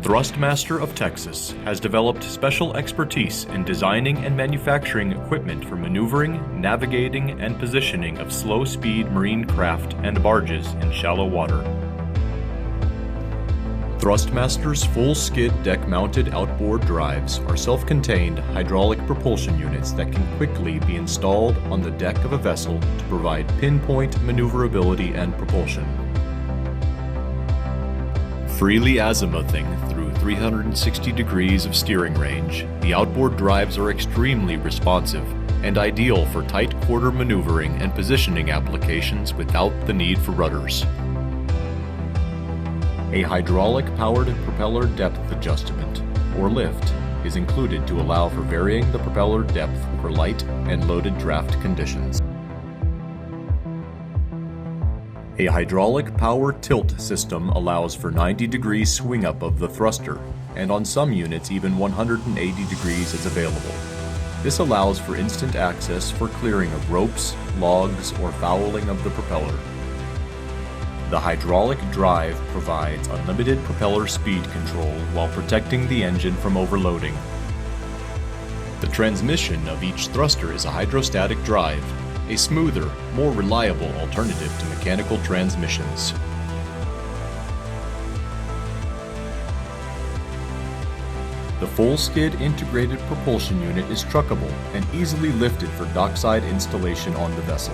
Thrustmaster of Texas has developed special expertise in designing and manufacturing equipment for maneuvering, navigating, and positioning of slow-speed marine craft and barges in shallow water. Thrustmaster's full-skid deck-mounted outboard drives are self-contained hydraulic propulsion units that can quickly be installed on the deck of a vessel to provide pinpoint maneuverability and propulsion. Freely azimuthing through 360 degrees of steering range, the outboard drives are extremely responsive and ideal for tight quarter maneuvering and positioning applications without the need for rudders. A hydraulic-powered propeller depth adjustment, or lift, is included to allow for varying the propeller depth for light and loaded draft conditions. A hydraulic power tilt system allows for 90-degree swing up of the thruster, and on some units even 180 degrees is available. This allows for instant access for clearing of ropes, logs, or fouling of the propeller. The hydraulic drive provides unlimited propeller speed control while protecting the engine from overloading. The transmission of each thruster is a hydrostatic drive, a smoother, more reliable alternative to mechanical transmissions. The full-skid integrated propulsion unit is truckable and easily lifted for dockside installation on the vessel.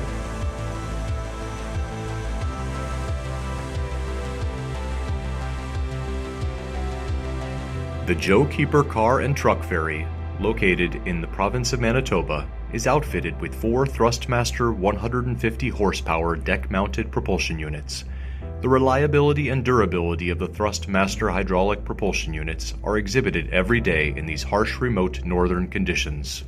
The Joe Keeper Car and Truck Ferry, located in the province of Manitoba, is outfitted with 4 Thrustmaster 150 horsepower deck-mounted propulsion units. The reliability and durability of the Thrustmaster hydraulic propulsion units are exhibited every day in these harsh remote northern conditions.